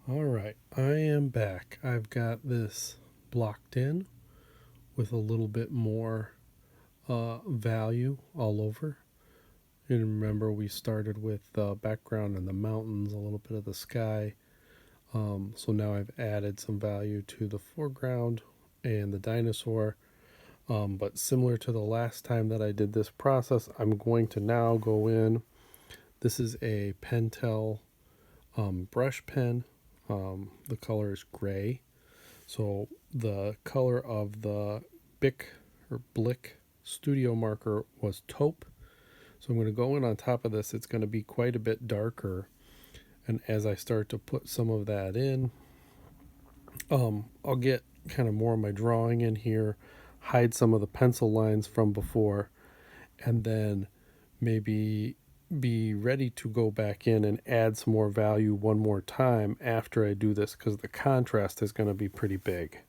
All right, I am back. I've got this blocked in with a little bit more value all over. And remember, we started with the background and the mountains, a little bit of the sky. So now I've added some value to the foreground and the dinosaur. But similar to the last time that I did this process, I'm going to now go in. This is a Pentel brush pen. The color is gray. So the color of the Bic or Blick studio marker was taupe. So I'm going to go in on top of this. It's going to be quite a bit darker. And as I start to put some of that in, I'll get kind of more of my drawing in here, hide some of the pencil lines from before, and then maybe be ready to go back in and add some more value one more time after I do this because the contrast is going to be pretty big.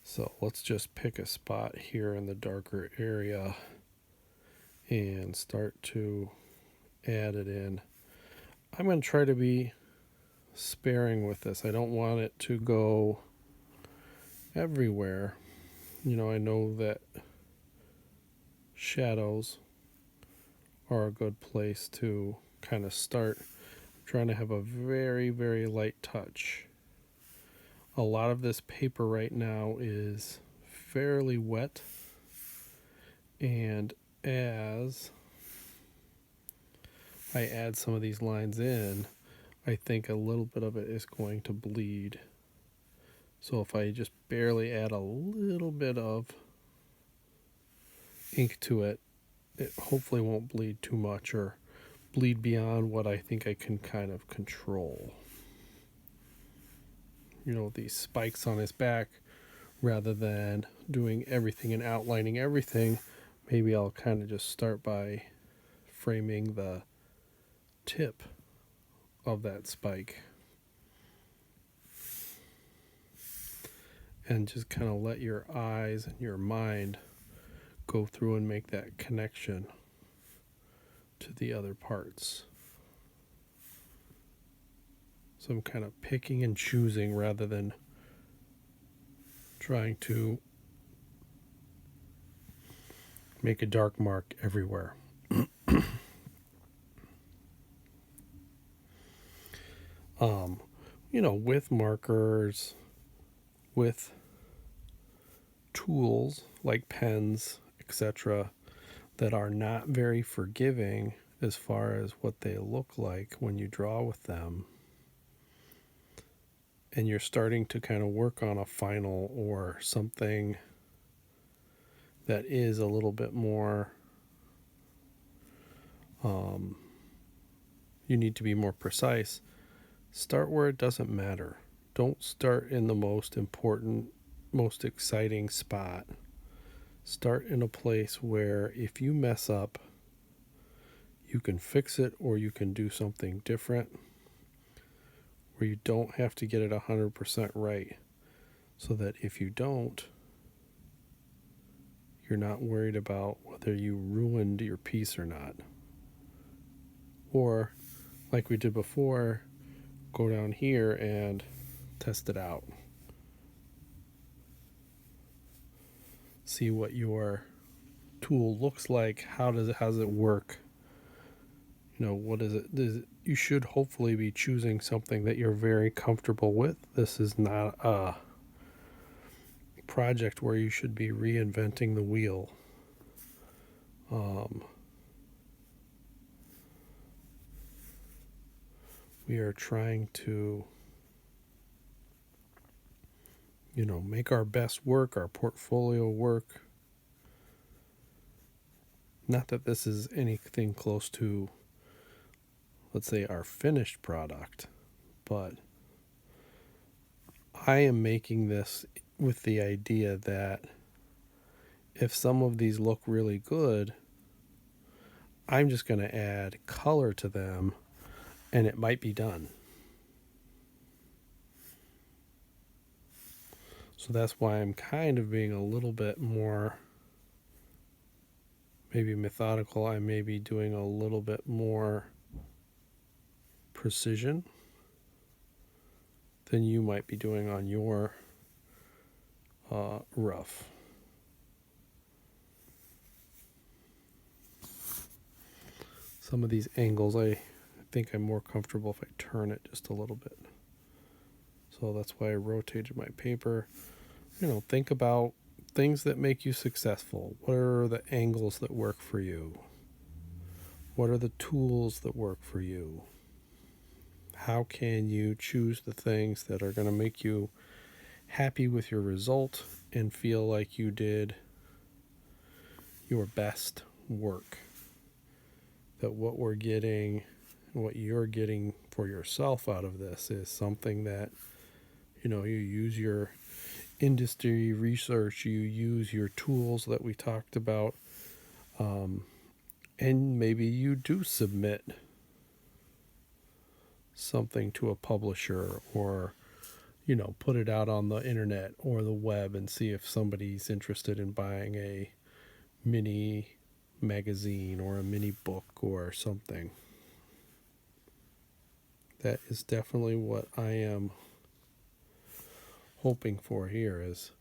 So let's just pick a spot here in the darker area and start to add it in. I'm going to try to be sparing with this. I don't want it to go everywhere. I know that shadows are a good place to kind of start. I'm trying to have a very, very light touch. A lot of this paper right now is fairly wet, and as I add some of these lines in, I think a little bit of it is going to bleed. So if I just barely add a little bit of ink to it, it hopefully won't bleed too much or bleed beyond what I think I can kind of control. These spikes on his back, rather than doing everything and outlining everything, maybe I'll kind of just start by framing the tip of that spike and just kind of let your eyes and your mind go through and make that connection to the other parts. So I'm kind of picking and choosing rather than trying to make a dark mark everywhere. With markers, with tools like pens, etc., that are not very forgiving as far as what they look like when you draw with them, and you're starting to kind of work on a final or something that is a little bit more, you need to be more precise. Start where it doesn't matter. Don't start in the most important, most exciting spot. Start in a place where if you mess up, you can fix it or you can do something different, where you don't have to get it 100% right, so that if you don't, you're not worried about whether you ruined your piece or not. Or, like we did before, go down here and test it out. See what your tool looks like. How does it work? What is it? You should hopefully be choosing something that you're very comfortable with. This is not a project where you should be reinventing the wheel. We are trying to make our best work, our portfolio work. Not that this is anything close to, let's say, our finished product, but I am making this with the idea that if some of these look really good, I'm just going to add color to them and it might be done. So that's why I'm kind of being a little bit more maybe methodical. I may be doing a little bit more precision than you might be doing on your rough. Some of these angles, I think I'm more comfortable if I turn it just a little bit. So that's why I rotated my paper. Think about things that make you successful. What are the angles that work for you? What are the tools that work for you? How can you choose the things that are going to make you happy with your result and feel like you did your best work? That what we're getting, what you're getting for yourself out of this is something that, you use your industry research, you use your tools that we talked about, and maybe you do submit something to a publisher, or put it out on the internet or the web and see if somebody's interested in buying a mini magazine or a mini book or something. That is definitely what I am hoping for here, is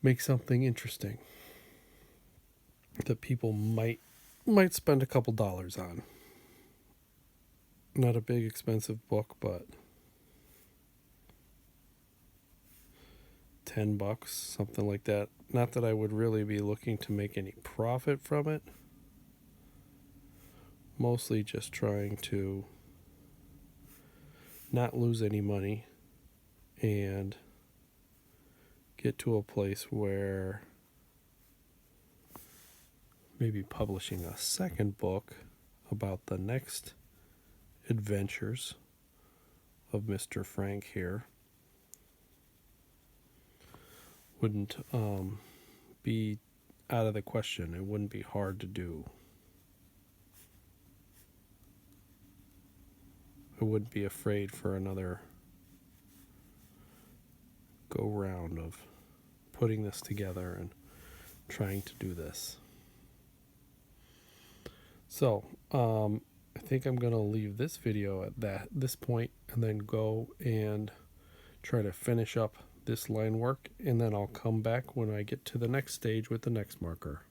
make something interesting that people might spend a couple dollars on. Not a big expensive book, but $10, something like that. Not that I would really be looking to make any profit from it. Mostly just trying to not lose any money and get to a place where maybe publishing a second book about the next adventures of Mr. Frank here wouldn't be out of the question. It wouldn't be hard to do. I wouldn't be afraid for another go round of putting this together and trying to do this. So, I think I'm going to leave this video at this point and then go and try to finish up this line work, and then I'll come back when I get to the next stage with the next marker.